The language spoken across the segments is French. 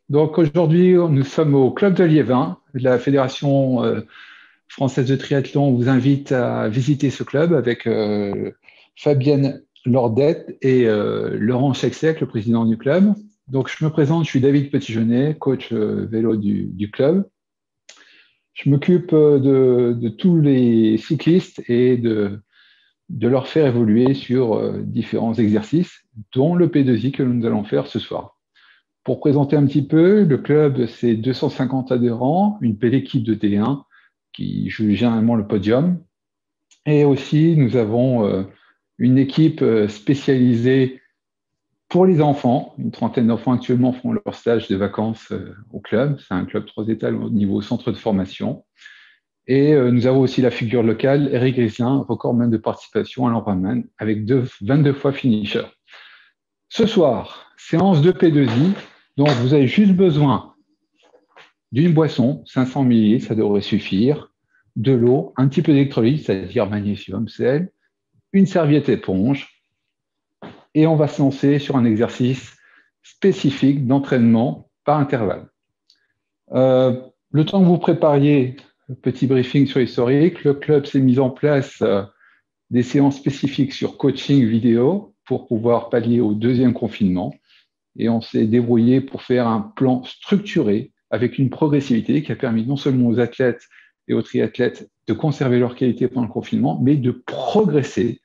Donc aujourd'hui, nous sommes au Club de Liévin. La Fédération française de triathlon vous invite à visiter ce club avec Fabienne Lordette et Laurent Chexec, le président du club. Donc je me présente, je suis David Petitgenet, coach vélo du club. Je m'occupe de tous les cyclistes et de leur faire évoluer sur différents exercices, dont le P2I que nous allons faire ce soir. Pour présenter un petit peu, le club, c'est 250 adhérents, une belle équipe de D1 qui joue généralement le podium. Et aussi, nous avons une équipe spécialisée pour les enfants. Une trentaine d'enfants actuellement font leur stage de vacances au club. C'est un club 3 étages au niveau centre de formation. Et nous avons aussi la figure locale, Eric Grissin, recordman de participation à l'Ironman, avec 22 fois finisher. Ce soir, séance de P2I. Donc, vous avez juste besoin d'une boisson, 500 ml, ça devrait suffire, de l'eau, un petit peu d'électrolyte, c'est-à-dire magnésium, sel, une serviette éponge, et on va se lancer sur un exercice spécifique d'entraînement par intervalle. Le temps que vous prépariez le petit briefing sur l'historique, le club s'est mis en place des séances spécifiques sur coaching vidéo pour pouvoir pallier au deuxième confinement. Et on s'est débrouillé pour faire un plan structuré avec une progressivité qui a permis non seulement aux athlètes et aux triathlètes de conserver leur qualité pendant le confinement, mais de progresser.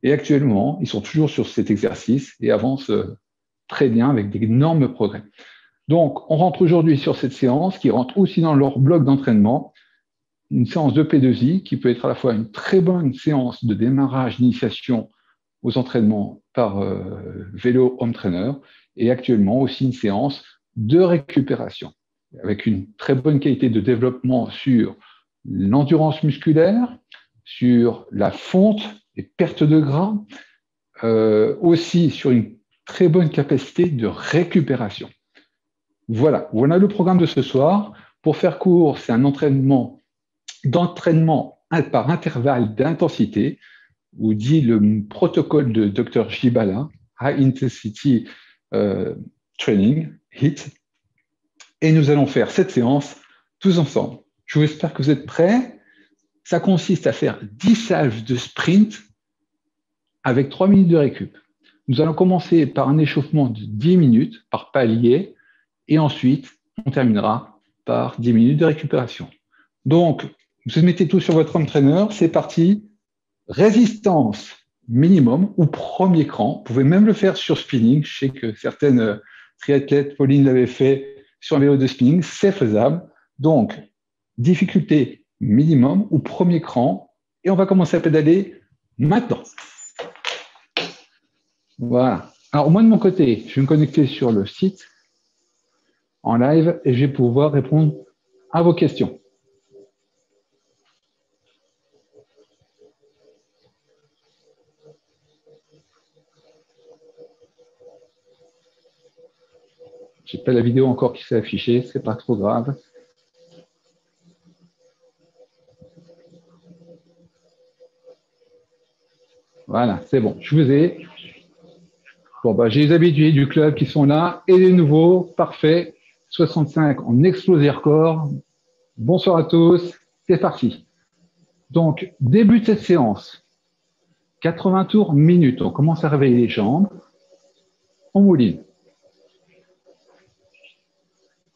Et actuellement, ils sont toujours sur cet exercice et avancent très bien avec d'énormes progrès. Donc, on rentre aujourd'hui sur cette séance qui rentre aussi dans leur bloc d'entraînement, une séance de P2I qui peut être à la fois une très bonne séance de démarrage, d'initiation aux entraînements par vélo home trainer et actuellement aussi une séance de récupération avec une très bonne qualité de développement sur l'endurance musculaire, sur la fonte et perte de gras, aussi sur une très bonne capacité de récupération. Voilà le programme de ce soir. Pour faire court, c'est un d'entraînement par intervalle d'intensité, ou dit le protocole de Dr. Jibala, High Intensity Training, HIIT. Et nous allons faire cette séance tous ensemble. Je vous espère que vous êtes prêts. Ça consiste à faire 10 salves de sprint avec 3 minutes de récup. Nous allons commencer par un échauffement de 10 minutes par palier et ensuite on terminera par 10 minutes de récupération. Donc, vous mettez tout sur votre entraîneur, c'est parti. Résistance minimum ou premier cran. Vous pouvez même le faire sur spinning. Je sais que certaines triathlètes, Pauline l'avait fait sur un vélo de spinning, c'est faisable. Donc, difficulté minimum ou premier cran. Et on va commencer à pédaler maintenant. Voilà. Alors, moi, de mon côté, je vais me connecter sur le site en live et je vais pouvoir répondre à vos questions. Je n'ai pas la vidéo encore qui s'est affichée, c'est pas trop grave. Voilà, c'est bon, je vous ai. Bon, bah, j'ai les habitués du club qui sont là et les nouveaux, parfait. 65 en explosé record. Bonsoir à tous, c'est parti. Donc, début de cette séance. 80 tours minute. On commence à réveiller les jambes. On mouline.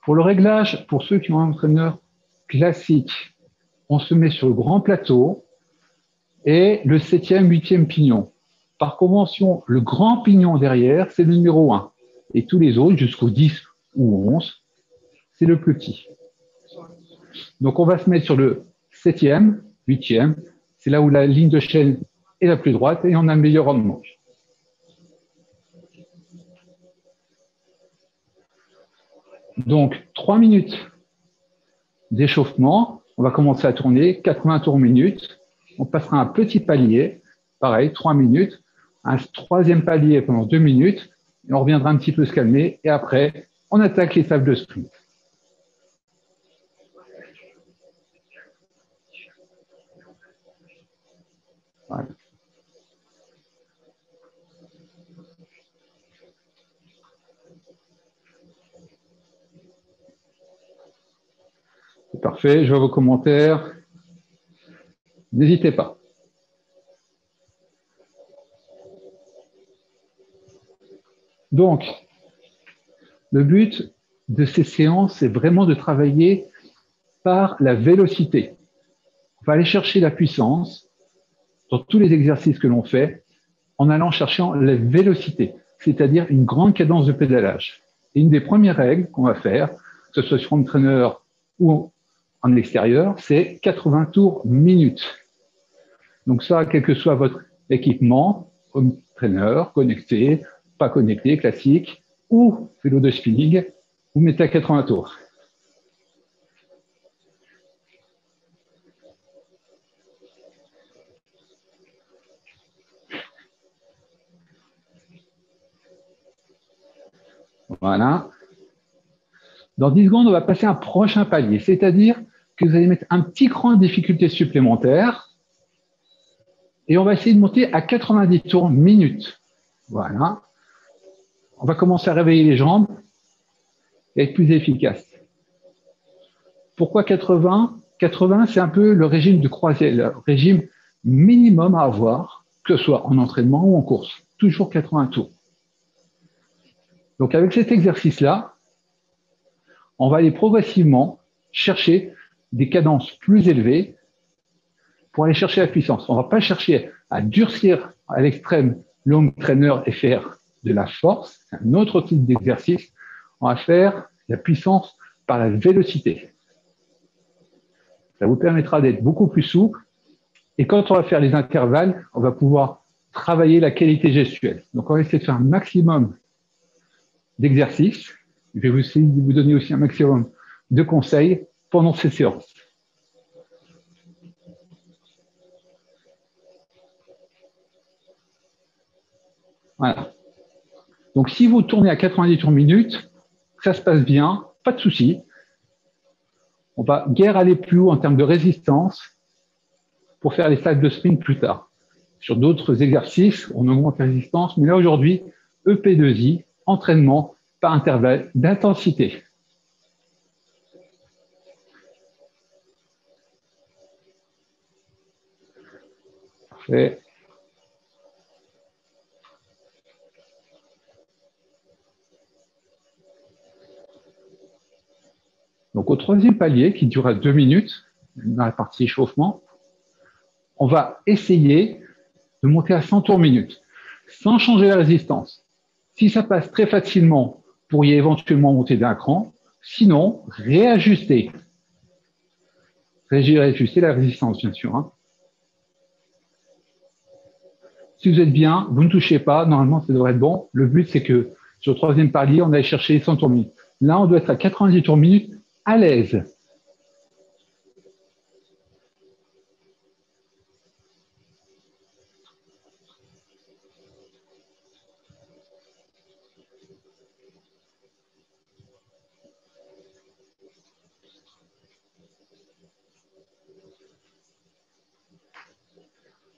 Pour le réglage, pour ceux qui ont un entraîneur classique, on se met sur le grand plateau et le 7e, 8e pignon. Par convention, le grand pignon derrière, c'est le numéro 1. Et tous les autres, jusqu'au 10 ou 11, c'est le plus petit. Donc, on va se mettre sur le 7e, 8e. C'est là où la ligne de chaîne est la plus droite et on a le meilleur rendement. Donc, 3 minutes d'échauffement. On va commencer à tourner 80 tours minute. On passera un petit palier, pareil, 3 minutes. Un troisième palier pendant 2 minutes. Et on reviendra un petit peu se calmer. Et après, on attaque les tables de sprint. Voilà. Parfait, je vois vos commentaires. N'hésitez pas. Donc, le but de ces séances, c'est vraiment de travailler par la vélocité. On va aller chercher la puissance dans tous les exercices que l'on fait en allant chercher la vélocité, c'est-à-dire une grande cadence de pédalage. Et une des premières règles qu'on va faire, que ce soit sur home trainer ou en extérieur, c'est 80 tours minute. Donc ça, quel que soit votre équipement, home trainer, connecté, pas connecté, classique, ou vélo de spinning, vous mettez à 80 tours. Voilà. Dans 10 secondes, on va passer à un prochain palier, c'est-à-dire que vous allez mettre un petit cran de difficulté supplémentaire et on va essayer de monter à 90 tours minute. Voilà. On va commencer à réveiller les jambes et être plus efficace. Pourquoi 80 ? 80, c'est un peu le régime de croisière, le régime minimum à avoir, que ce soit en entraînement ou en course. Toujours 80 tours. Donc avec cet exercice-là, on va aller progressivement chercher des cadences plus élevées pour aller chercher la puissance. On ne va pas chercher à durcir à l'extrême le home trainer et faire de la force, c'est un autre type d'exercice. On va faire la puissance par la vélocité. Ça vous permettra d'être beaucoup plus souple. Et quand on va faire les intervalles, on va pouvoir travailler la qualité gestuelle. Donc, on va essayer de faire un maximum d'exercices. Je vais essayer de vous donner aussi un maximum de conseils pendant ces séances. Voilà. Donc, si vous tournez à 90 tours minute, ça se passe bien, pas de souci. On va guère aller plus haut en termes de résistance pour faire les salles de sprint plus tard. Sur d'autres exercices, on augmente la résistance, mais là aujourd'hui, EP2I, entraînement par intervalle d'intensité. Parfait. Donc au troisième palier, qui durera 2 minutes, dans la partie échauffement, on va essayer de monter à 100 tours minute, sans changer la résistance. Si ça passe très facilement, vous pourriez éventuellement monter d'un cran. Sinon, réajuster. Réajuster la résistance, bien sûr. Hein. Si vous êtes bien, vous ne touchez pas, normalement ça devrait être bon. Le but, c'est que sur le troisième palier, on aille chercher 100 tours minute. Là, on doit être à 90 tours minute à l'aise.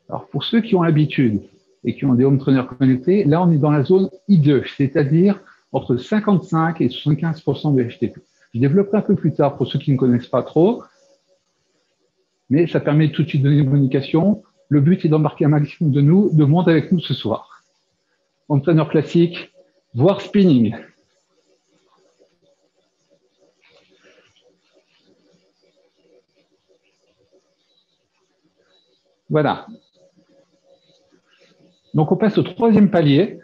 Alors, pour ceux qui ont l'habitude et qui ont des home trainers connectés, là, on est dans la zone I2, c'est-à-dire entre 55 et 75% de FTP. Je développerai un peu plus tard pour ceux qui ne connaissent pas trop, mais ça permet tout de suite de donner une indication. Le but est d'embarquer un maximum de monde avec nous ce soir. Home trainer classique, voire spinning. Voilà. Donc, on passe au troisième palier.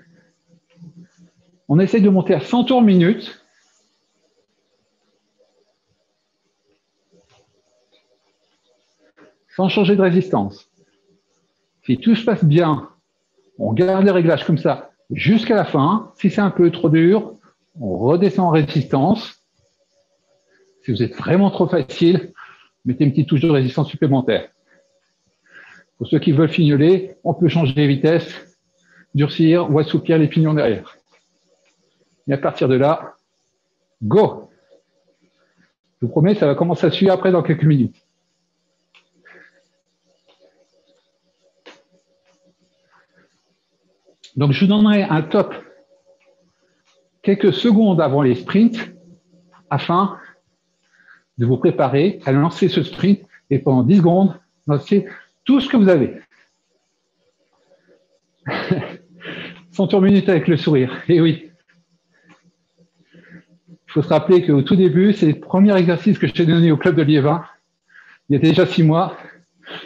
On essaie de monter à 100 tours minute. Sans changer de résistance. Si tout se passe bien, on garde les réglages comme ça jusqu'à la fin. Si c'est un peu trop dur, on redescend en résistance. Si vous êtes vraiment trop facile, mettez une petite touche de résistance supplémentaire. Pour ceux qui veulent fignoler, on peut changer les vitesses, durcir ou assouplir les pignons derrière. Et à partir de là, go! Je vous promets, ça va commencer à suivre après dans quelques minutes. Donc, je vous donnerai un top quelques secondes avant les sprints afin de vous préparer à lancer ce sprint et pendant 10 secondes, lancer tout ce que vous avez. 100 tours minute avec le sourire. Et oui. Il faut se rappeler qu'au tout début, c'est le premier exercice que je t'ai donné au club de Liévin. Il y a déjà 6 mois.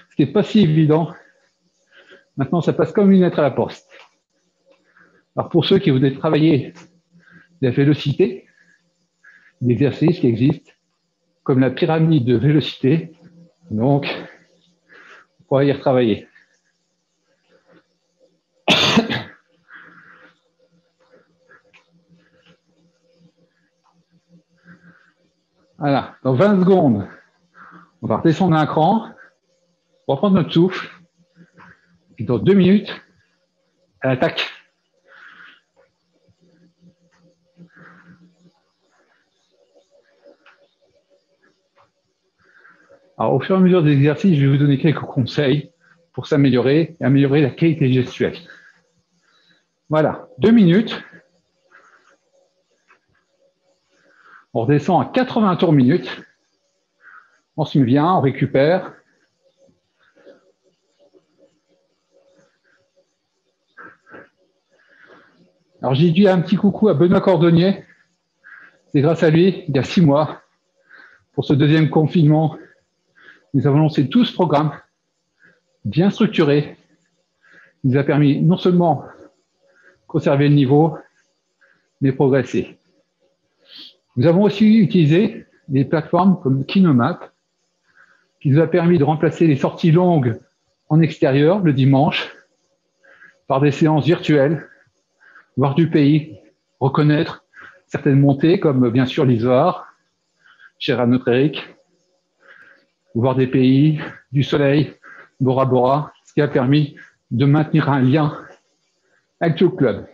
Ce qui n'est pas si évident. Maintenant, ça passe comme une lettre à la poste. Alors, pour ceux qui voudraient travailler la vélocité, des exercices qui existent, comme la pyramide de vélocité. Donc, on pourra y retravailler. Voilà, dans 20 secondes, on va redescendre un cran, reprendre notre souffle, et dans 2 minutes, à l'attaque. Alors, au fur et à mesure des exercices, je vais vous donner quelques conseils pour s'améliorer et améliorer la qualité gestuelle. Voilà, 2 minutes. On redescend à 80 tours minute. On se met bien, on récupère. Alors, j'ai dit un petit coucou à Benoît Cordonnier. C'est grâce à lui, il y a 6 mois, pour ce deuxième confinement, nous avons lancé tout ce programme bien structuré. Il nous a permis non seulement de conserver le niveau, mais progresser. Nous avons aussi utilisé des plateformes comme Kinomap, qui nous a permis de remplacer les sorties longues en extérieur le dimanche par des séances virtuelles, voir du pays, reconnaître certaines montées comme bien sûr l'Isard, cher à notre Eric, voir des pays, du soleil, Bora Bora, ce qui a permis de maintenir un lien avec le club.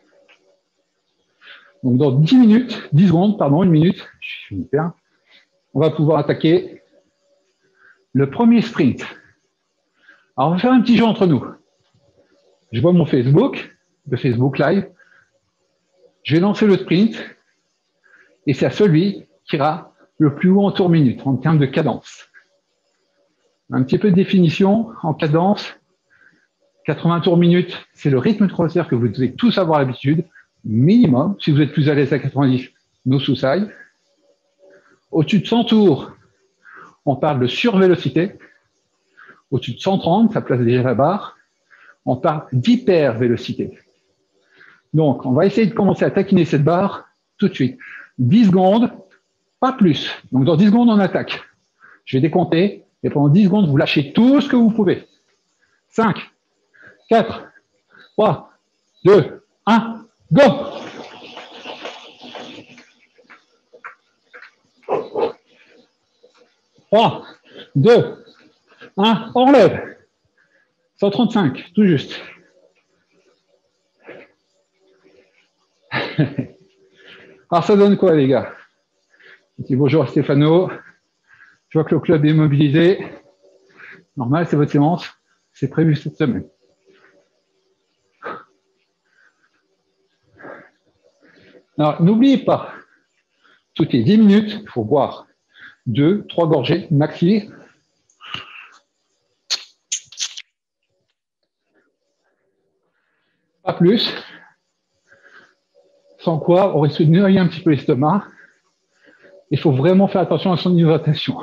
Donc dans 10 secondes, pardon, 1 minute, je vais me perdre, on va pouvoir attaquer le premier sprint. Alors on va faire un petit jeu entre nous. Je vois mon Facebook, le Facebook Live. Je vais lancer le sprint et c'est à celui qui ira le plus haut en tour minute en termes de cadence. Un petit peu de définition en cadence. 80 tours minute, c'est le rythme de croisière que vous devez tous avoir l'habitude, minimum. Si vous êtes plus à l'aise à 90, no sous-sailles. Au-dessus de 100 tours, on parle de survélocité. Au-dessus de 130, ça place déjà la barre. On parle d'hypervélocité. Donc, on va essayer de commencer à taquiner cette barre tout de suite. 10 secondes, pas plus. Donc, dans 10 secondes, on attaque. Je vais décompter et pendant 10 secondes, vous lâchez tout ce que vous pouvez. 5, 4, 3, 2, 1, go! Trois, 2, 1, on relève. 135, tout juste. Alors, ça donne quoi, les gars? Je dis bonjour à Stéphano. Je vois que le club est mobilisé. Normal, c'est votre séance. C'est prévu cette semaine. Alors, n'oubliez pas, toutes les 10 minutes, il faut boire 2, 3 gorgées maxi. Pas plus. Sans quoi, on risque de noyer un petit peu l'estomac. Il faut vraiment faire attention à son hydratation.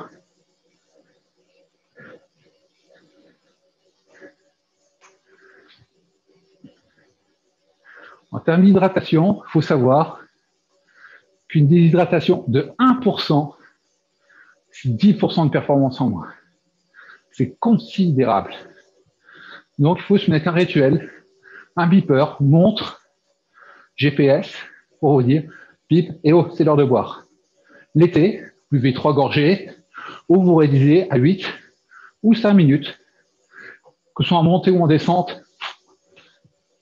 En termes d'hydratation, il faut savoir qu'une déshydratation de 1%, c'est 10% de performance en moins. C'est considérable. Donc, il faut se mettre un rituel, un beeper, montre, GPS, pour vous dire, bip, et oh, c'est l'heure de boire. L'été, vous buvez 3 gorgées, ou vous réduisez à 8 ou 5 minutes, que ce soit en montée ou en descente,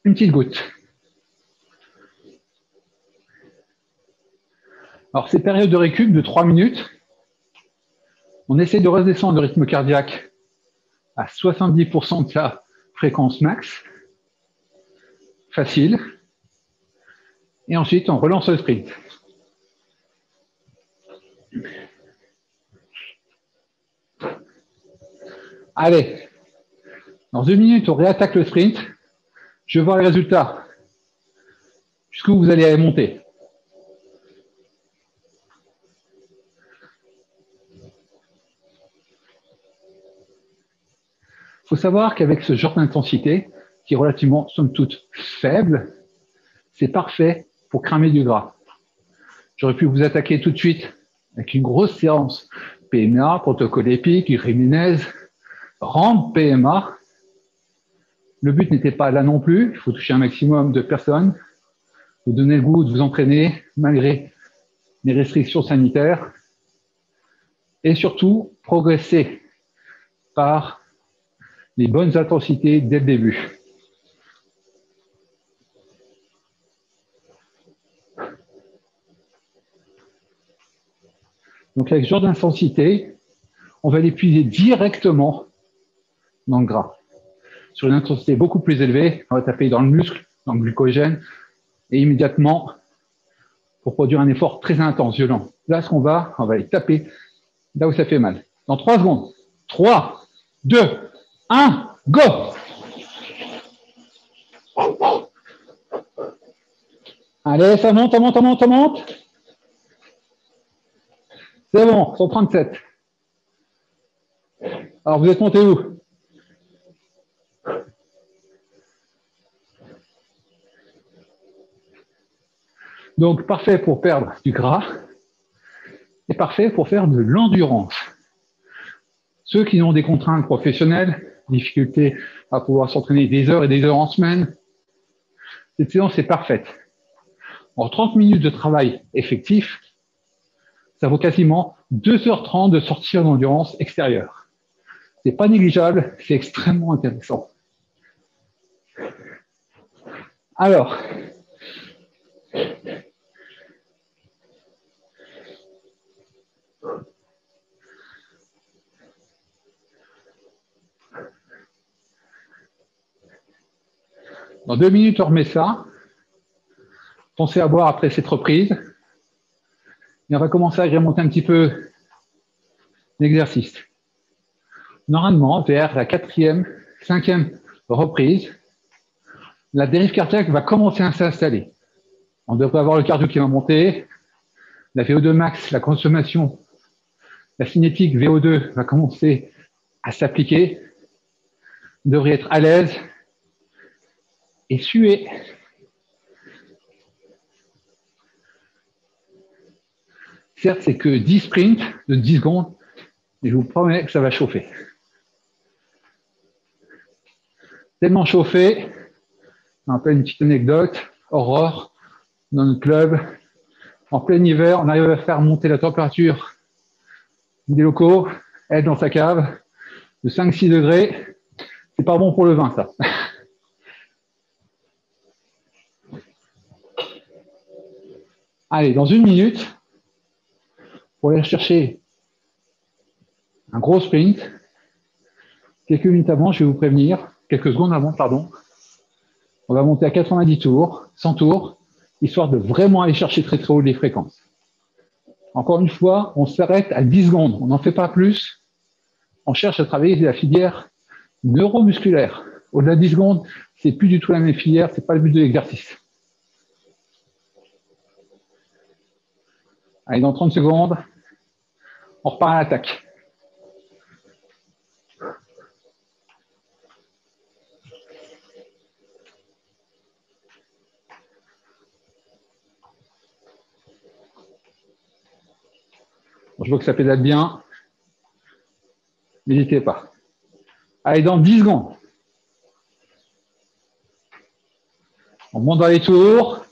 une petite goutte. Alors, ces périodes de récup de 3 minutes, on essaie de redescendre le rythme cardiaque à 70% de sa fréquence max. Facile. Et ensuite, on relance le sprint. Allez, dans 1 minute, on réattaque le sprint. Je veux voir les résultats. Jusqu'où vous allez monter. Il faut savoir qu'avec ce genre d'intensité, qui est relativement, somme toute, faible, c'est parfait pour cramer du gras. J'aurais pu vous attaquer tout de suite avec une grosse séance PMA, protocole épique, Jiménez, rampe PMA. Le but n'était pas là non plus. Il faut toucher un maximum de personnes, vous donner le goût de vous entraîner malgré les restrictions sanitaires et surtout progresser par les bonnes intensités dès le début. Donc avec ce genre d'intensité, on va l'épuiser directement dans le gras. Sur une intensité beaucoup plus élevée, on va taper dans le muscle, dans le glucogène, et immédiatement, pour produire un effort très intense, violent. Là, ce qu'on va, on va aller taper là où ça fait mal. Dans 3 secondes. 3, 2, 1, go! Allez, ça monte, ça monte, ça monte, ça monte. C'est bon, 137. Alors, vous êtes monté où? Donc, parfait pour perdre du gras et parfait pour faire de l'endurance. Ceux qui ont des contraintes professionnelles, difficulté à pouvoir s'entraîner des heures et des heures en semaine, cette séance est parfaite. En 30 minutes de travail effectif, ça vaut quasiment 2h30 de sortir d'endurance extérieure. C'est pas négligeable, c'est extrêmement intéressant. Alors, dans 2 minutes, on remet ça. Pensez à boire après cette reprise. Et on va commencer à agrémenter un petit peu l'exercice. Normalement, vers la 4e, 5e reprise, la dérive cardiaque va commencer à s'installer. On devrait avoir le cardio qui va monter, la VO2 max, la consommation, la cinétique VO2 va commencer à s'appliquer, on devrait être à l'aise et suer. Certes, c'est que 10 sprints de 10 secondes, mais je vous promets que ça va chauffer. Tellement chauffé, on rappelle une petite anecdote, Aurore, dans notre club, en plein hiver, on arrive à faire monter la température des locaux, elle dans sa cave, de 5-6 degrés. C'est pas bon pour le vin, ça. Allez, dans 1 minute, pour aller chercher un gros sprint, quelques minutes avant, je vais vous prévenir, quelques secondes avant, pardon, on va monter à 90 tours, 100 tours, histoire de vraiment aller chercher très très haut les fréquences. Encore une fois, on s'arrête à 10 secondes, on n'en fait pas plus. On cherche à travailler la filière neuromusculaire. Au-delà de 10 secondes, c'est plus du tout la même filière, c'est pas le but de l'exercice. Allez, dans 30 secondes, on repart à l'attaque. Bon, je vois que ça pédale bien. N'hésitez pas. Allez, dans 10 secondes. On monte dans les tours.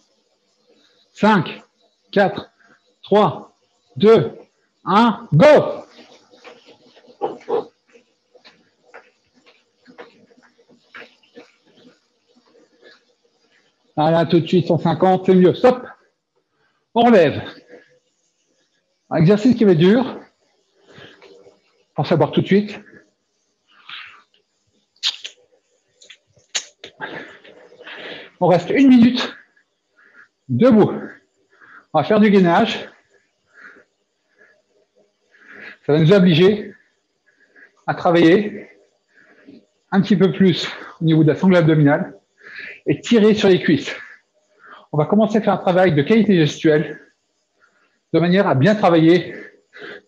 5, 4, 3, 2, 1, go! Allez, tout de suite, 150, c'est mieux. Stop! On relève. Un exercice qui va être dur. Pour savoir tout de suite. On reste 1 minute debout. On va faire du gainage. Ça va nous obliger à travailler un petit peu plus au niveau de la sangle abdominale et tirer sur les cuisses. On va commencer à faire un travail de qualité gestuelle de manière à bien travailler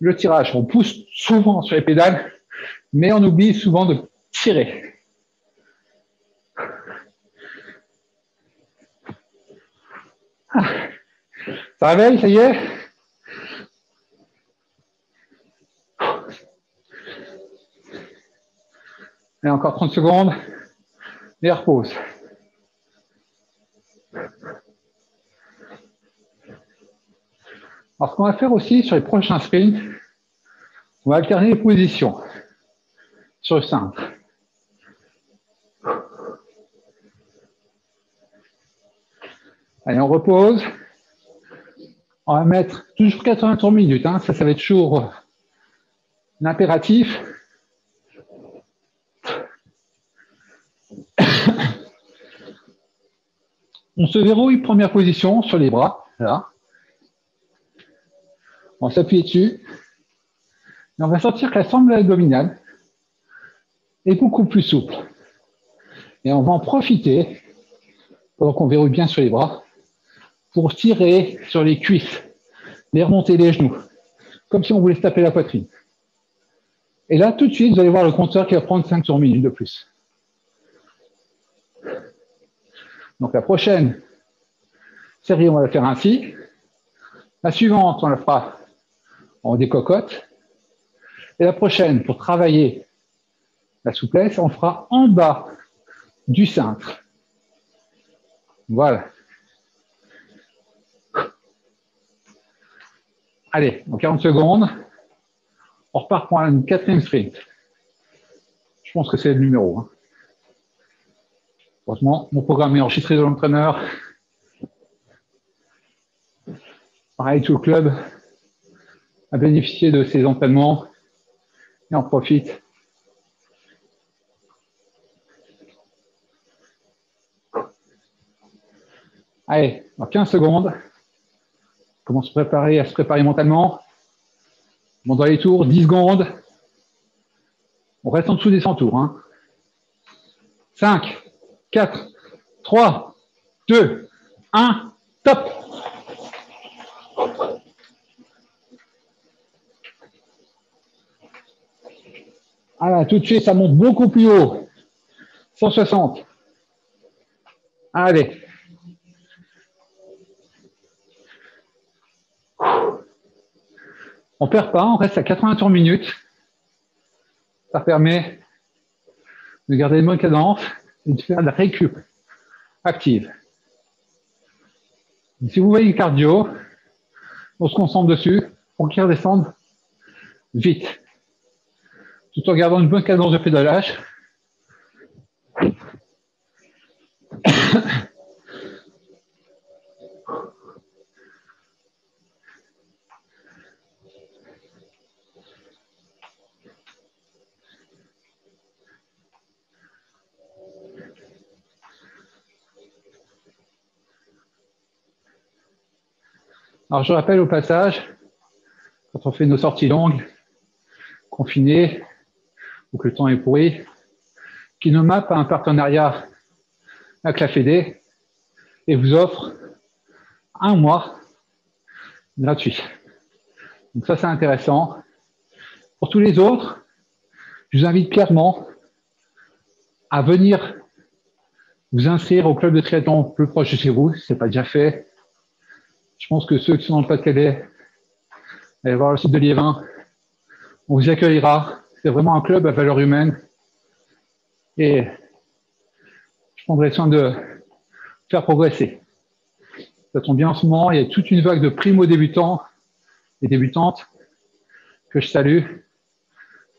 le tirage. On pousse souvent sur les pédales, mais on oublie souvent de tirer. Ça réveille, ça y est? Et encore 30 secondes. Et repose. Alors, ce qu'on va faire aussi sur les prochains sprints, on va alterner les positions sur le cintre. Allez, on repose. On va mettre toujours 80 tours minutes. Hein. Ça va être toujours l'impératif. On se verrouille, première position, sur les bras. Là. On s'appuie dessus. Et on va sentir que la sangle abdominale est beaucoup plus souple. Et on va en profiter, pendant qu'on verrouille bien sur les bras, pour tirer sur les cuisses, les remonter les genoux, comme si on voulait se taper la poitrine. Et là, tout de suite, vous allez voir le compteur qui va prendre 5 tours minutes de plus. Donc la prochaine série, on va la faire ainsi. La suivante, on la fera en décocotte. Et la prochaine, pour travailler la souplesse, on fera en bas du cintre. Voilà. Allez, en 40 secondes, on repart pour un quatrième sprint. Je pense que c'est le numéro. Hein. Franchement, mon programme est enregistré de l'entraîneur. Pareil, tout le club a bénéficié de ces entraînements et en profite. Allez, dans 15 secondes, on commence à se préparer mentalement. On dans les tours, 10 secondes. On reste en dessous des 100 tours. Hein. 5, 4, 3, 2, 1, top! Voilà, tout de suite, ça monte beaucoup plus haut. 160. Allez. On ne perd pas, on reste à 80 tours minute. Ça permet de garder une bonne cadence et de faire de la récup active. Si vous voyez le cardio, on se concentre dessus pour qu'il redescende vite, tout en gardant une bonne cadence de pédalage. Alors je rappelle au passage, quand on fait nos sorties longues, confinées, ou que le temps est pourri, qu'Inomap a un partenariat avec la Fédé et vous offre un mois gratuit. Donc ça, c'est intéressant. Pour tous les autres, je vous invite clairement à venir vous inscrire au club de triathlon plus proche de chez vous, si ce n'est pas déjà fait. Je pense que ceux qui sont dans le Pas-de-Calais, allez voir le site de Liévin, on vous accueillera. C'est vraiment un club à valeur humaine. Et je prendrai soin de faire progresser. Ça tombe bien en ce moment, il y a toute une vague de primo-débutants et débutantes que je salue.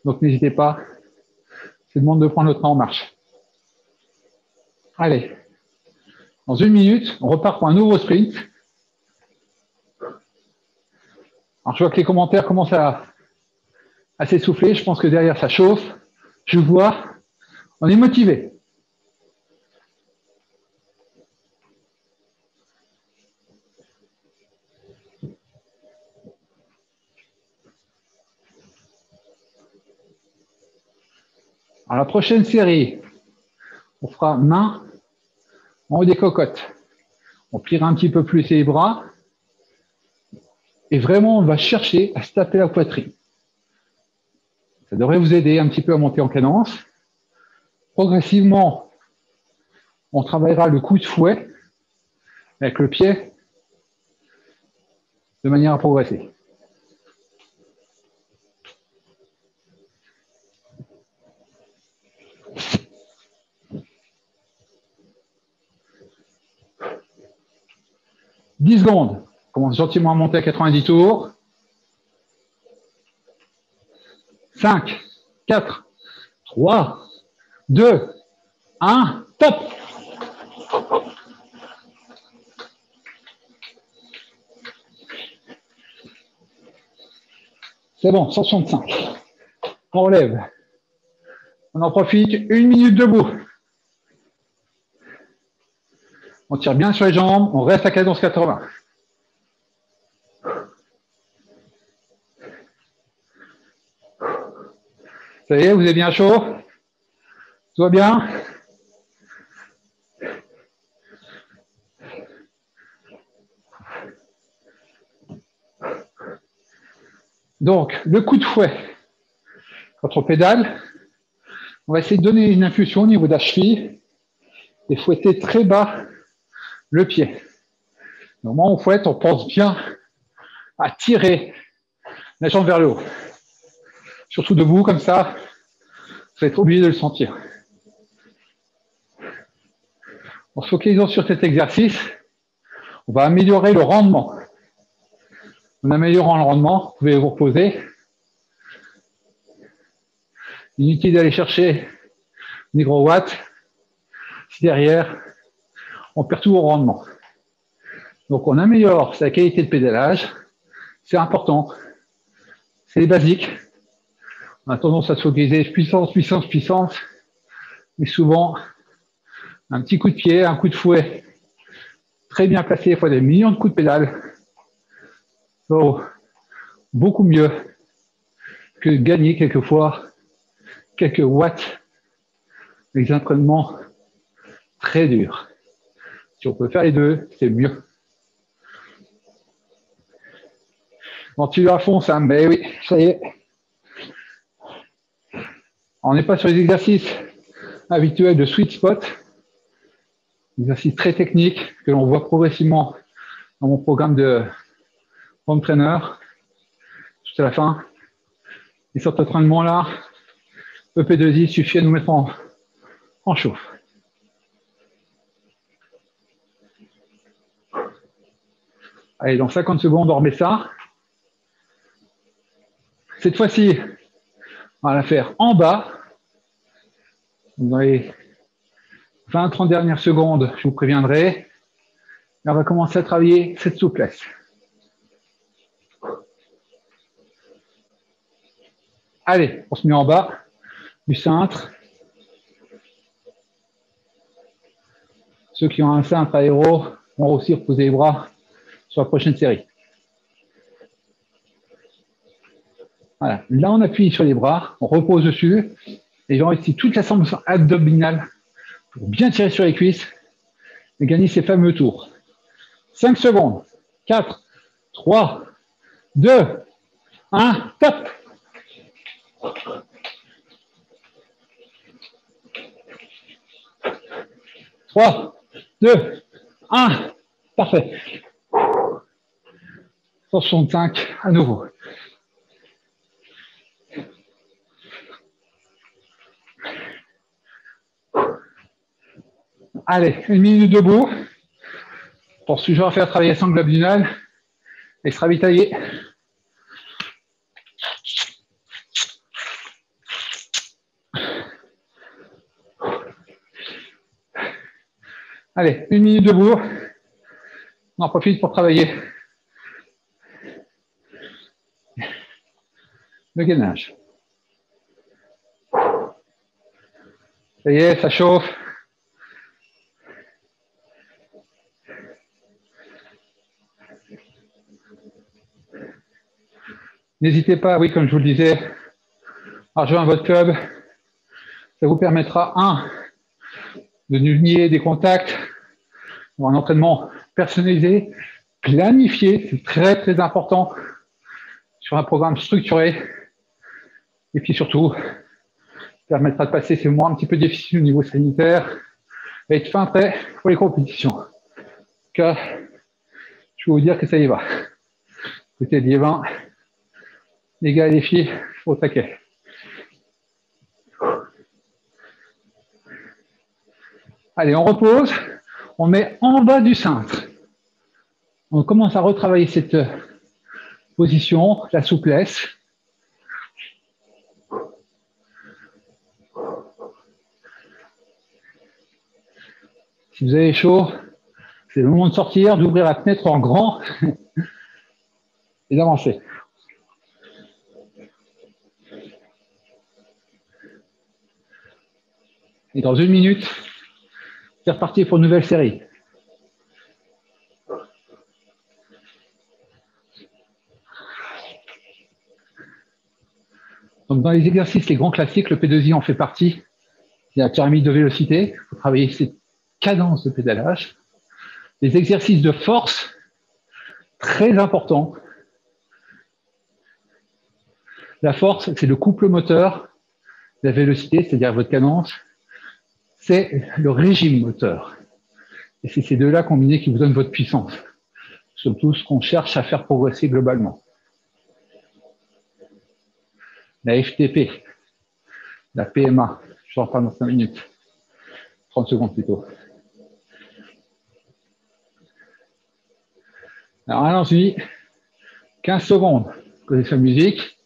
Donc n'hésitez pas, c'est le moment de prendre le train en marche. Allez, dans une minute, on repart pour un nouveau sprint. Alors je vois que les commentaires commencent à s'essouffler, je pense que derrière ça chauffe, je vois, on est motivé. Alors la prochaine série, on fera main en haut des cocottes. On pliera un petit peu plus les bras. Et vraiment, on va chercher à se taper la poitrine. Ça devrait vous aider un petit peu à monter en cadence. Progressivement, on travaillera le coup de fouet avec le pied de manière à progresser. « 10 secondes. On commence gentiment à monter à 90 tours. 5, 4, 3, 2, 1, top! C'est bon, 165. On relève. On en profite, 1 minute debout. On tire bien sur les jambes, on reste à cadence 80. Ça y est, vous êtes bien chaud? Tout va bien? Donc, le coup de fouet, quand on pédale, on va essayer de donner une impulsion au niveau de la cheville et fouetter très bas le pied. Au moment où on fouette, on pense bien à tirer la jambe vers le haut. Surtout debout, comme ça, vous êtes obligé de le sentir. En se focalisant sur cet exercice, on va améliorer le rendement. En améliorant le rendement, vous pouvez vous reposer. Inutile d'aller chercher des gros watts. Si derrière, on perd tout au rendement. Donc on améliore sa qualité de pédalage. C'est important. C'est les basiques. On a tendance à se focaliser puissance, puissance, puissance. Mais souvent, un petit coup de pied, un coup de fouet, très bien placé, il faut des millions de coups de pédale. Oh, beaucoup mieux que de gagner quelquefois quelques watts avec des entraînements très durs. Si on peut faire les deux, c'est mieux. Continue à fond, Sam. Ben oui, ça y est. On n'est pas sur les exercices habituels de sweet spot, exercices très techniques que l'on voit progressivement dans mon programme de home trainer, juste à la fin. Et sur cet entraînement-là, EP2I suffit à nous mettre en chauffe. Allez, dans 50 secondes, on remet ça. Cette fois-ci, on va la faire en bas. Dans les 20-30 dernières secondes, je vous préviendrai. Et on va commencer à travailler cette souplesse. Allez, on se met en bas du cintre. Ceux qui ont un cintre aéro vont aussi reposer les bras sur la prochaine série. Voilà. Là, on appuie sur les bras, on repose dessus, et on ici toute la semble abdominale pour bien tirer sur les cuisses et gagner ces fameux tours. 5 secondes. 4, 3, 2, 1, top! Trois, deux, un, parfait. 165 à nouveau. Allez, 1 minute debout. Pour toujours faire travailler sangle abdominal et se ravitailler. Allez, 1 minute debout. On en profite pour travailler le gainage. Ça y est, ça chauffe. N'hésitez pas, oui, comme je vous le disais, à rejoindre votre club. Ça vous permettra, un, de nier des contacts, ou un entraînement personnalisé, planifié, c'est très très important, sur un programme structuré, et puis surtout, permettra de passer ces mois un petit peu difficiles au niveau sanitaire, et être fin prêt pour les compétitions. Car je peux vous dire que ça y va. Côté Liévin, les gars et les filles, au taquet. Allez, on repose, on met en bas du cintre. On commence à retravailler cette position, la souplesse. Si vous avez chaud, c'est le moment de sortir, d'ouvrir la fenêtre en grand et d'avancer. Et dans 1 minute, c'est reparti pour une nouvelle série. Donc dans les exercices, les grands classiques, le P2I en fait partie. Il y a la pyramide de vélocité, il faut travailler ces cadences de pédalage. Les exercices de force, très importants. La force, c'est le couple moteur. La vélocité, c'est-à-dire votre cadence, c'est le régime moteur. Et c'est ces deux-là combinés qui vous donnent votre puissance. Surtout ce qu'on cherche à faire progresser globalement. La FTP, la PMA, je en parle dans 5 minutes. 30 secondes plutôt. Alors allons-y, 15 secondes. Connaissez la musique,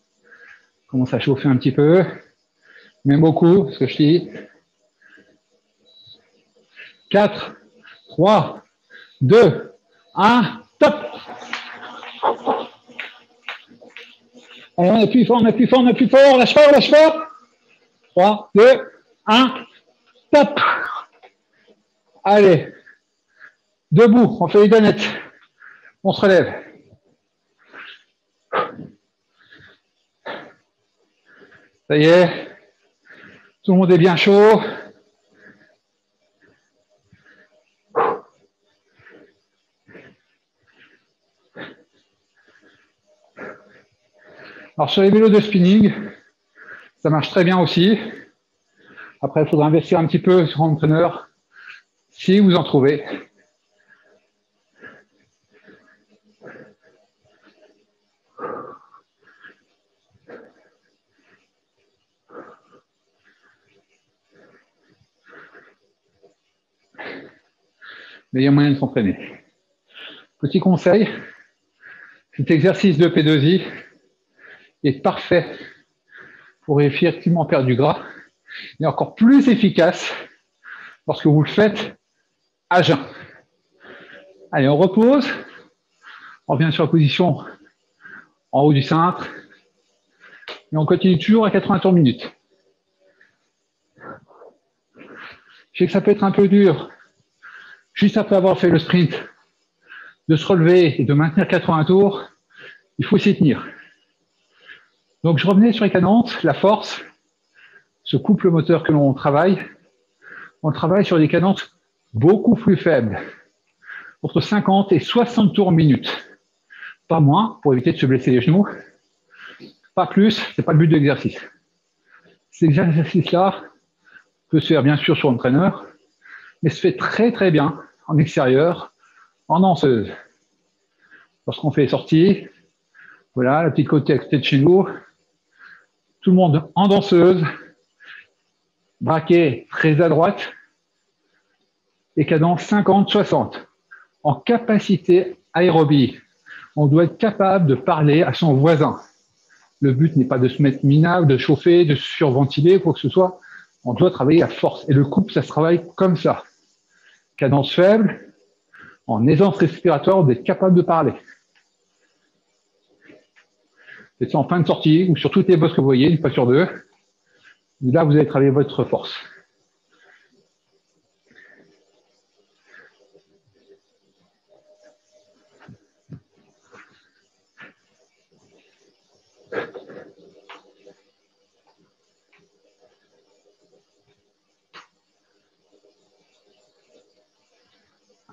commence à chauffer un petit peu, même beaucoup, ce que je dis. 4, 3, 2, 1, top. Allez, on appuie fort, on appuie fort, on appuie fort, lâche fort, lâche fort. 3, 2, 1, top. Allez, debout, on fait les donuts. On se relève. Ça y est, tout le monde est bien chaud. Alors sur les vélos de spinning, ça marche très bien aussi. Après, il faudra investir un petit peu sur un entraîneur, si vous en trouvez. Mais il y a moyen de s'entraîner. Petit conseil, cet exercice de P2I est parfait pour effectivement perdre du gras, et encore plus efficace lorsque vous le faites à jeun. Allez, on repose, on revient sur la position en haut du cintre, et on continue toujours à 80 tours minute. Je sais que ça peut être un peu dur, juste après avoir fait le sprint, de se relever et de maintenir 80 tours, il faut s'y tenir. Donc je revenais sur les cadences, la force, ce couple moteur que l'on travaille, on travaille sur des cadences beaucoup plus faibles, entre 50 et 60 tours minute. Pas moins, pour éviter de se blesser les genoux. Pas plus, c'est pas le but de l'exercice. Cet exercice-là peut se faire bien sûr sur l'entraîneur, mais se fait très très bien en extérieur, en danseuse. Lorsqu'on fait les sorties, voilà, la petite côté à côté de chez nous, tout le monde en danseuse, braqué très à droite, et cadence 50-60. En capacité aérobie, on doit être capable de parler à son voisin. Le but n'est pas de se mettre minable, de chauffer, de surventiler, quoi que ce soit. On doit travailler à force. Et le couple, ça se travaille comme ça. Cadence faible, en aisance respiratoire, d'être capable de parler. C'est en fin de sortie, ou sur toutes les bosses que vous voyez, une fois sur deux. Là, vous allez travailler votre force.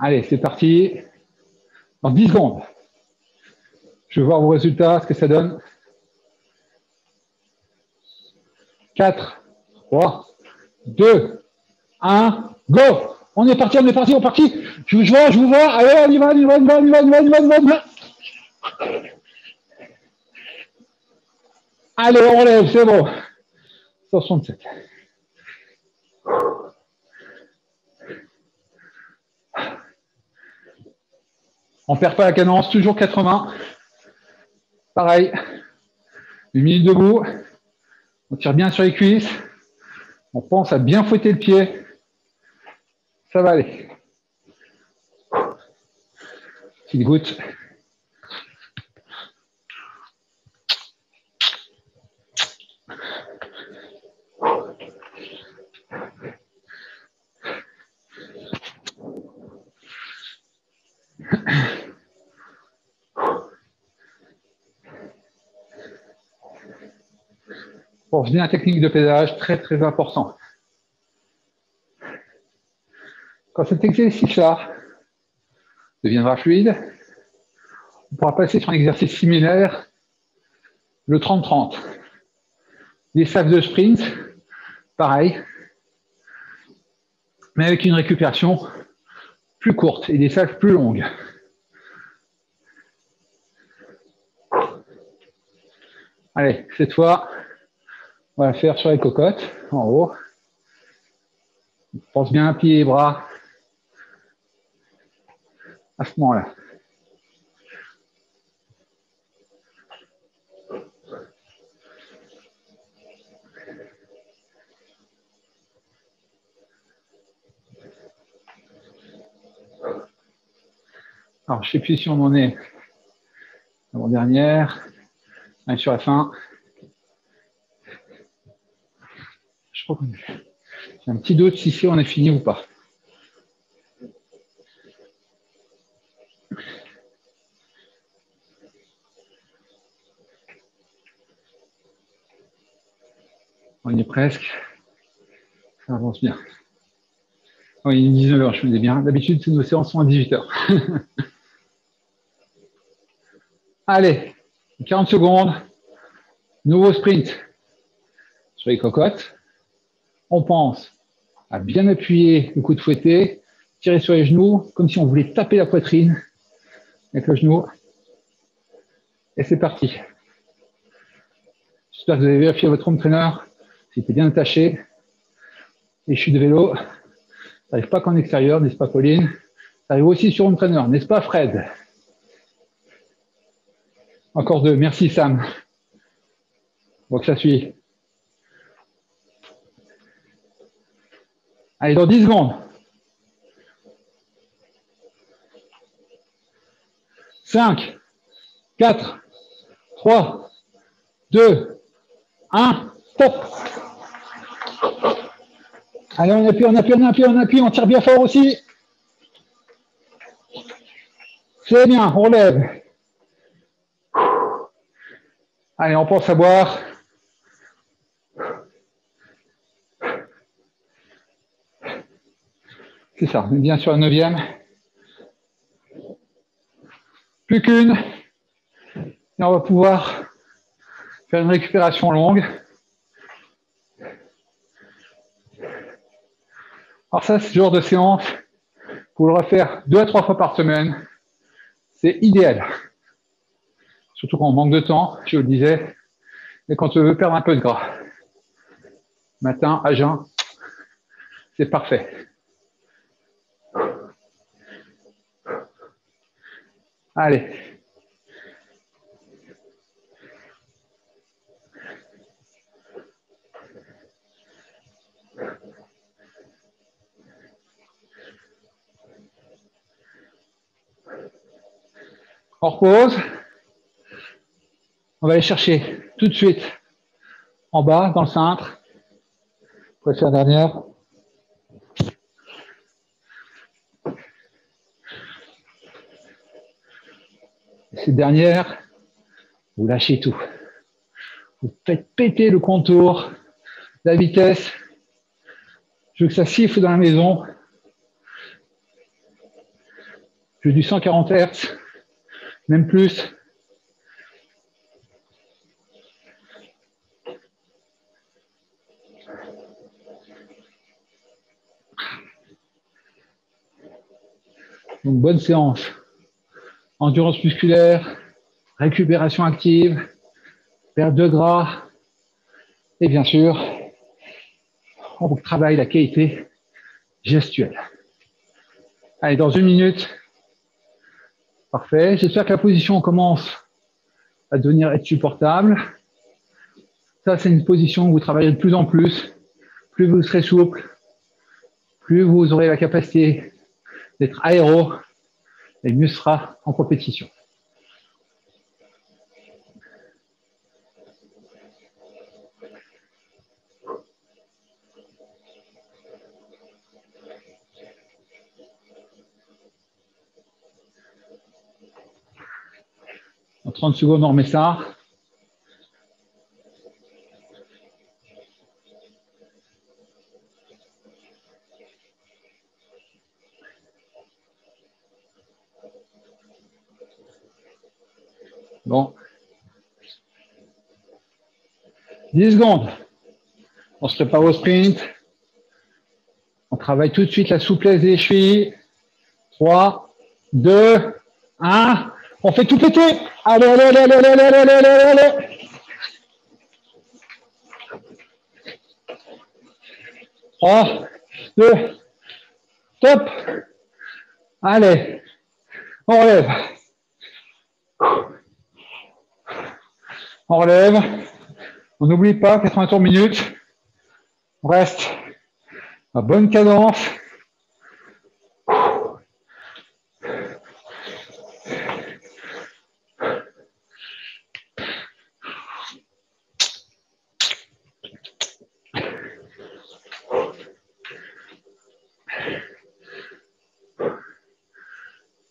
Allez, c'est parti. Dans 10 secondes. Je vais voir vos résultats, ce que ça donne. 4, 3, 2, 1, go! On est parti, on est parti, on est parti. Je vous vois. Allez, on y va, on y va, on y va, on y va, on y va, on y va, on y va. Allez, on relève, c'est bon. 67. On ne perd pas la cadence, toujours 80. Pareil. 1 minute debout. On tire bien sur les cuisses. On pense à bien fouetter le pied. Ça va aller. Petite goutte. Pour revenir à la technique de pédalage, très très important. Quand cet exercice-là deviendra fluide, on pourra passer sur un exercice similaire, le 30-30. Les salves de sprint, pareil, mais avec une récupération plus courte et des salves plus longues. Allez, cette fois, on va la faire sur les cocottes, en haut. On pense bien à plier les bras à ce moment-là. Alors, je ne sais plus si on en est avant-dernière. Allez, sur la fin. Je crois qu'on j'ai un petit doute si c'est on est fini ou pas. On y est presque. Ça avance bien. Oui, il est 19h, je me dis bien. D'habitude, nos séances sont à 18h. Allez, 40 secondes. Nouveau sprint sur les cocottes. On pense à bien appuyer le coup de fouetté, tirer sur les genoux, comme si on voulait taper la poitrine avec le genou. Et c'est parti. J'espère que vous avez vérifié votre home trainer, s'il était bien attaché. Les chutes de vélo, ça n'arrive pas qu'en extérieur, n'est-ce pas Pauline? Ça arrive aussi sur home trainer, n'est-ce pas Fred? Encore 2, merci Sam. Donc ça suit. Allez, dans 10 secondes. 5, 4, 3, 2, 1, stop. Allez, on appuie, on appuie, on appuie, on appuie, on tire bien fort aussi. C'est bien, on lève. Allez, on pense à boire. C'est ça, on est bien sur la 9e. Plus qu'une. Et on va pouvoir faire une récupération longue. Alors ça, c'est le genre de séance pour le refaire 2 à 3 fois par semaine. C'est idéal. Surtout quand on manque de temps, je le disais, et quand on veut perdre un peu de gras. Matin, à jeun, c'est parfait. Allez. On repose. On va aller chercher tout de suite en bas, dans le cintre. On va faire la dernière. Cette dernière, vous lâchez tout. Vous faites péter le contour, la vitesse. Je veux que ça siffle dans la maison. Je veux du 140 Hz, même plus. Donc, bonne séance. Endurance musculaire, récupération active, perte de gras. Et bien sûr, on travaille la qualité gestuelle. Allez, dans 1 minute. Parfait. J'espère que la position commence à devenir être supportable. Ça, c'est une position où vous travaillez de plus en plus. Plus vous serez souple, plus vous aurez la capacité d'être aéro, et mieux sera en compétition. En 30 secondes, on remet ça. Bon. 10 secondes. On se prépare au sprint. On travaille tout de suite la souplesse des chevilles. 3, 2, 1. On fait tout péter. Allez, allez, allez, allez, allez, allez, allez, allez, allez. 3, 2, top. Allez, on relève. On relève. On n'oublie pas, 80 tours minute. On reste à bonne cadence.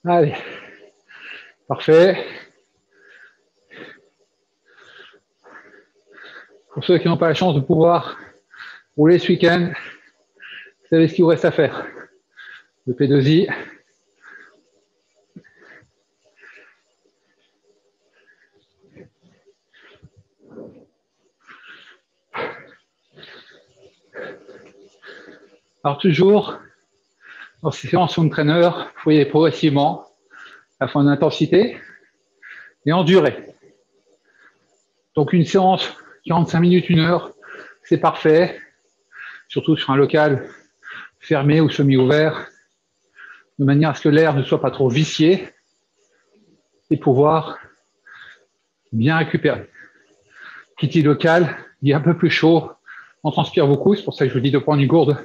Allez, parfait. Pour ceux qui n'ont pas la chance de pouvoir rouler ce week-end, vous savez ce qu'il vous reste à faire. Le P2I. Alors toujours, dans ces séances home trainer, vous voyez progressivement à fond d'intensité et en durée. Donc une séance 45 minutes, 1 heure, c'est parfait, surtout sur un local fermé ou semi-ouvert, de manière à ce que l'air ne soit pas trop vicié et pouvoir bien récupérer. Qui dit local, il est un peu plus chaud, on transpire beaucoup, c'est pour ça que je vous dis de prendre une gourde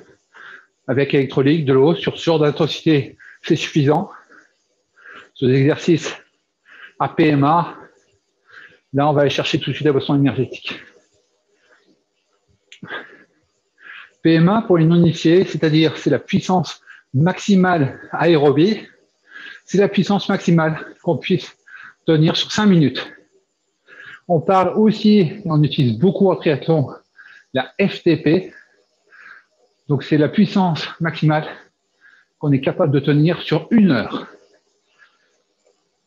avec électrolyte, de l'eau, sur ce genre d'intensité, c'est suffisant. Sur des exercices à PMA, là on va aller chercher tout de suite la boisson énergétique. PMA pour les non-initiés, c'est-à-dire c'est la puissance maximale aérobie, c'est la puissance maximale qu'on puisse tenir sur 5 minutes. On parle aussi, on utilise beaucoup en triathlon, la FTP, donc c'est la puissance maximale qu'on est capable de tenir sur 1 heure.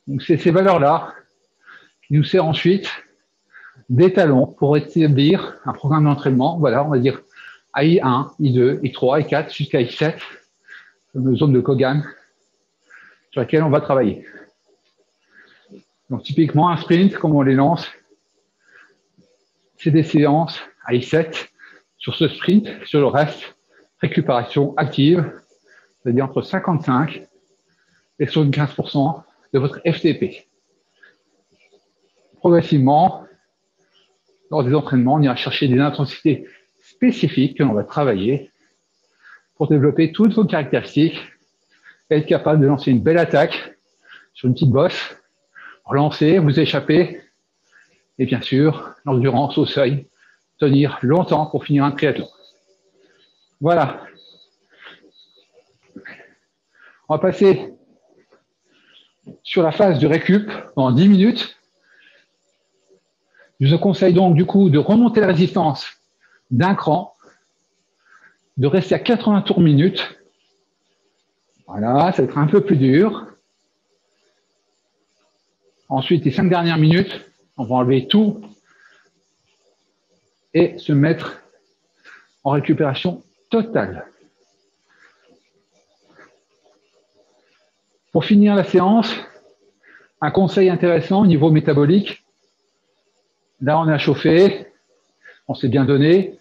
Donc c'est ces valeurs-là qui nous servent ensuite d'étalon pour établir un programme d'entraînement, voilà, on va dire à I1, I2, I3, I4 jusqu'à I7, une zone de Kogan sur laquelle on va travailler. Donc typiquement un sprint, comme on les lance, c'est des séances à I7 sur ce sprint, sur le reste, récupération active, c'est-à-dire entre 55 et 75% de votre FTP. Progressivement, lors des entraînements, on ira chercher des intensités spécifiques que l'on va travailler pour développer toutes vos caractéristiques et être capable de lancer une belle attaque sur une petite bosse, relancer, vous échapper, et bien sûr, l'endurance au seuil, tenir longtemps pour finir un triathlon. Voilà. On va passer sur la phase de récup dans 10 minutes. Je vous conseille donc du coup de remonter la résistance d'un cran, de rester à 80 tours minute. Voilà, ça va être un peu plus dur. Ensuite, les 5 dernières minutes, on va enlever tout et se mettre en récupération totale. Pour finir la séance, un conseil intéressant au niveau métabolique. Là, on a chauffé, on s'est bien donné.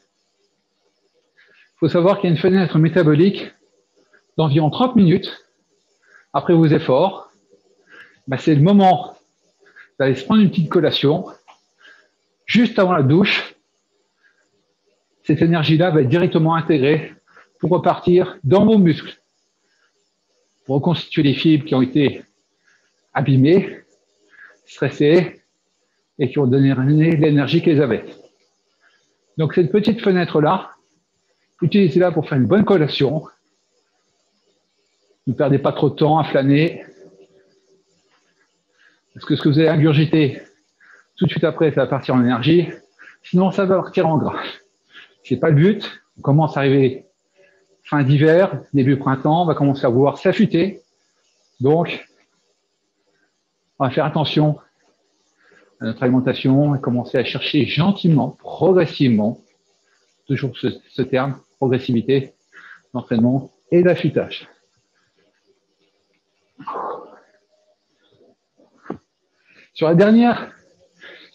Il faut savoir qu'il y a une fenêtre métabolique d'environ 30 minutes après vos efforts. Ben, c'est le moment d'aller se prendre une petite collation juste avant la douche. Cette énergie-là va être directement intégrée pour repartir dans vos muscles, pour reconstituer les fibres qui ont été abîmées, stressées et qui ont donné l'énergie qu'elles avaient. Donc cette petite fenêtre-là, utilisez-la pour faire une bonne collation. Ne perdez pas trop de temps à flâner, parce que ce que vous allez ingurgiter tout de suite après, ça va partir en énergie, sinon ça va partir en gras. C'est pas le but. On commence à arriver fin d'hiver, début printemps, on va commencer à vouloir s'affûter. Donc, on va faire attention à notre alimentation et commencer à chercher gentiment, progressivement, toujours ce terme, progressivité, l'entraînement et l'affûtage. Sur la dernière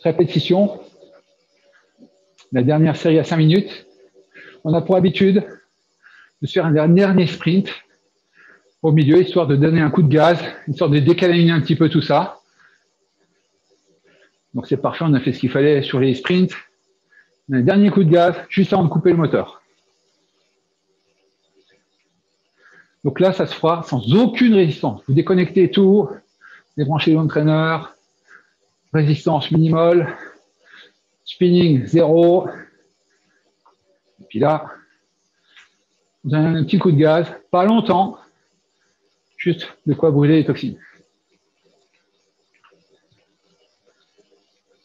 répétition, la dernière série à 5 minutes, on a pour habitude de se faire un dernier sprint au milieu, histoire de donner un coup de gaz, histoire de décaliner un petit peu tout ça. Donc c'est parfait, on a fait ce qu'il fallait sur les sprints. Un dernier coup de gaz, juste avant de couper le moteur. Donc là, ça se fera sans aucune résistance. Vous déconnectez tout, débranchez l'entraîneur, résistance minimale, spinning 0. Et puis là, vous avez un petit coup de gaz, pas longtemps, juste de quoi brûler les toxines.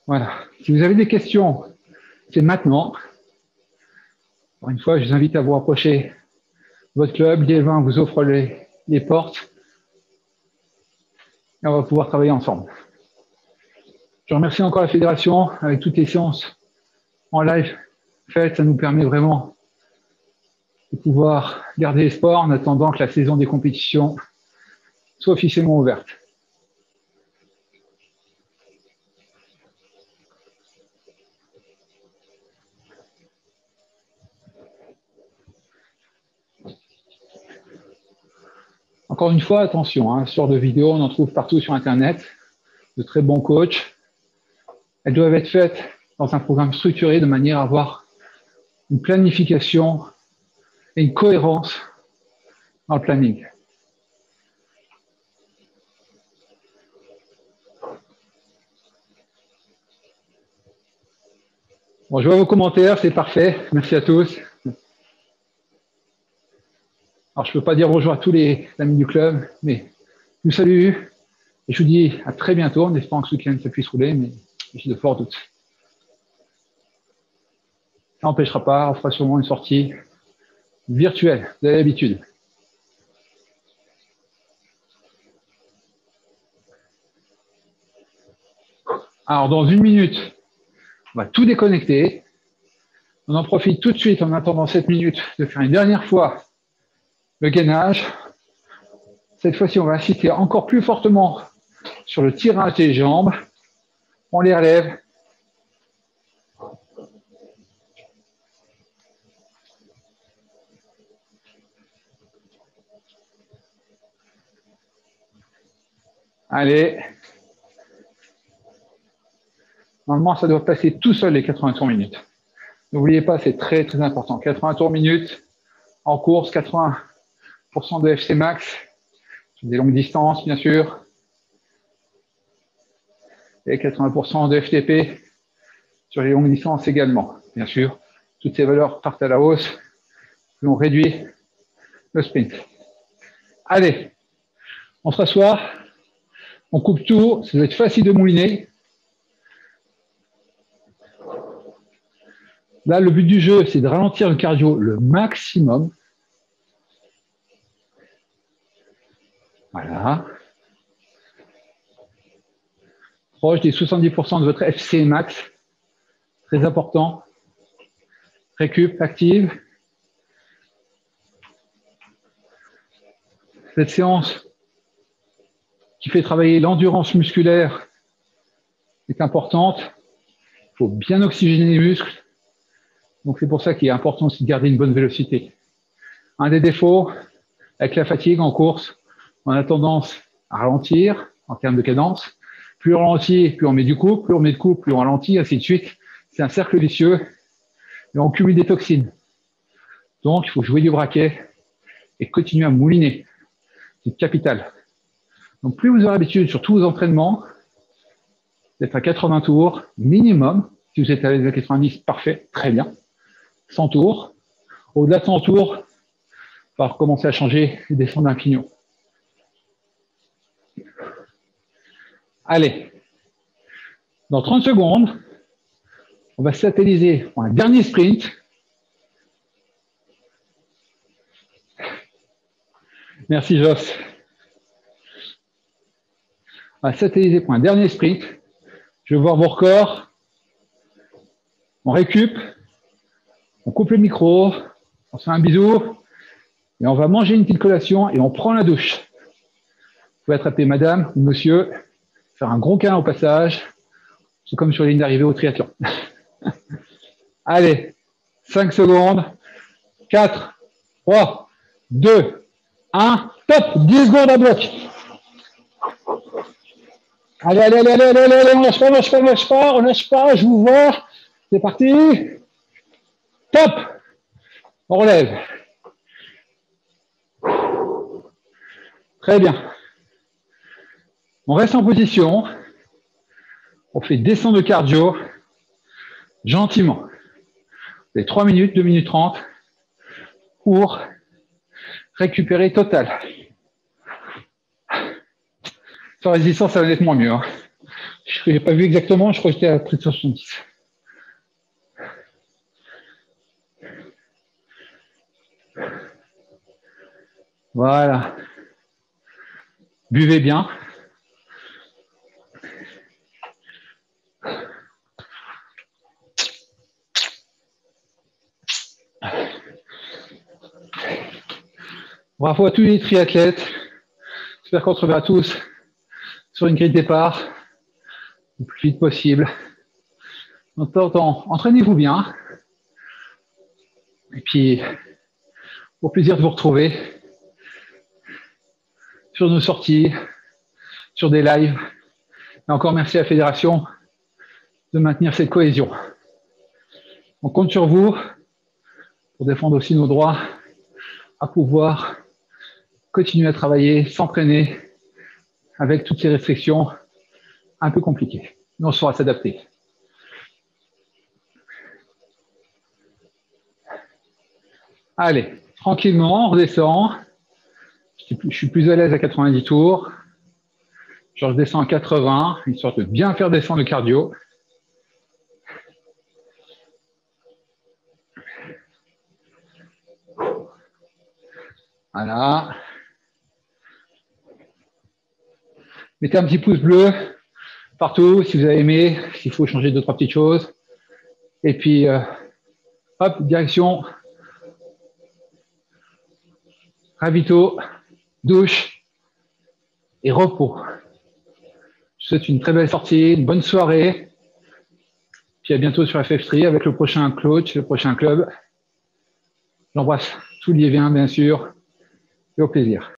Voilà. Si vous avez des questions, c'est maintenant. Encore une fois, je vous invite à vous rapprocher. Votre club, Liévin vous offre les portes. Et on va pouvoir travailler ensemble. Je remercie encore la fédération avec toutes les séances en live faites. Ça nous permet vraiment de pouvoir garder espoir en attendant que la saison des compétitions soit officiellement ouverte. Encore une fois, attention, hein, ce genre de vidéos, on en trouve partout sur Internet, de très bons coachs. Elles doivent être faites dans un programme structuré de manière à avoir une planification et une cohérence dans le planning. Bon, je vois vos commentaires, c'est parfait. Merci à tous. Alors, je ne peux pas dire bonjour à tous les amis du club, mais je vous salue et je vous dis à très bientôt en espérant que ce week-end ça puisse rouler, mais j'ai de forts doutes. Ça n'empêchera pas, on fera sûrement une sortie virtuelle, vous avez l'habitude. Alors, dans 1 minute, on va tout déconnecter. On en profite tout de suite en attendant 7 minutes de faire une dernière fois le gainage. Cette fois-ci, on va insister encore plus fortement sur le tirage des jambes. On les relève. Allez. Normalement, ça doit passer tout seul les 80 tours minutes. N'oubliez pas, c'est très très important. 80 tours minutes en course, 80% de FC max, sur des longues distances, bien sûr. Et 80% de FTP sur les longues distances également. Bien sûr, toutes ces valeurs partent à la hausse. On réduit le sprint. Allez, on s'assoit, on coupe tout. Ça doit être facile de mouliner. Là, le but du jeu, c'est de ralentir le cardio le maximum. Voilà. proche des 70% de votre FC max. Très important. Récup active. Cette séance qui fait travailler l'endurance musculaire est importante. Il faut bien oxygéner les muscles. Donc c'est pour ça qu'il est important aussi de garder une bonne vélocité. Un des défauts, avec la fatigue en course, on a tendance à ralentir en termes de cadence. Plus on ralentit, plus on met du coup, plus on met de coup, plus on ralentit, ainsi de suite. C'est un cercle vicieux et on cumule des toxines. Donc il faut jouer du braquet et continuer à mouliner. C'est capital. Donc plus vous aurez l'habitude sur tous vos entraînements d'être à 80 tours minimum, si vous êtes à l'aise à 90, parfait, très bien. 100 tours. Au-delà de 100 tours, il va recommencer à changer et descendre d'un pignon. Allez, dans 30 secondes, on va satelliser pour un dernier sprint. Merci Joss. On va satelliser pour un dernier sprint. Je vais voir vos records. On récup. On coupe le micro. On se fait un bisou. Et on va manger une petite collation et on prend la douche. Vous pouvez attraper madame ou monsieur. Faire un gros câlin au passage. C'est comme sur la ligne d'arrivée au triathlon. Allez, 5 secondes. 4, 3, 2, 1. Top, 10 secondes à bloc. Allez, allez, allez, allez, allez, allez, on lâche pas, on lâche pas, on lâche pas, on lâche pas, je vous vois. C'est parti. Top. On relève. Très bien. On reste en position. On fait descendre le cardio gentiment. Vous avez 3 minutes, 2 minutes 30 pour récupérer total. Sans résistance, ça va nettement mieux. Hein. Je n'ai pas vu exactement, je crois que j'étais à près de 70. Voilà. Buvez bien. Bravo à tous les triathlètes. J'espère qu'on se reverra tous sur une grille de départ le plus vite possible. En temps, entraînez-vous bien. Et puis, au plaisir de vous retrouver sur nos sorties, sur des lives. Et encore merci à la Fédération de maintenir cette cohésion. On compte sur vous pour défendre aussi nos droits à pouvoir continuer à travailler, s'entraîner avec toutes ces restrictions un peu compliquées. Mais on saura s'adapter. Allez, tranquillement, on redescend. Je suis plus à l'aise à 90 tours. Je redescends à 80, histoire de bien faire descendre le cardio. Voilà. Mettez un petit pouce bleu partout si vous avez aimé, s'il faut changer 2-3 petites choses. Et puis, hop, direction ravito, douche et repos. Je vous souhaite une très belle sortie, une bonne soirée. Puis à bientôt sur FF3 avec le prochain coach, le prochain club. J'embrasse tout Liévin, bien sûr, et au plaisir.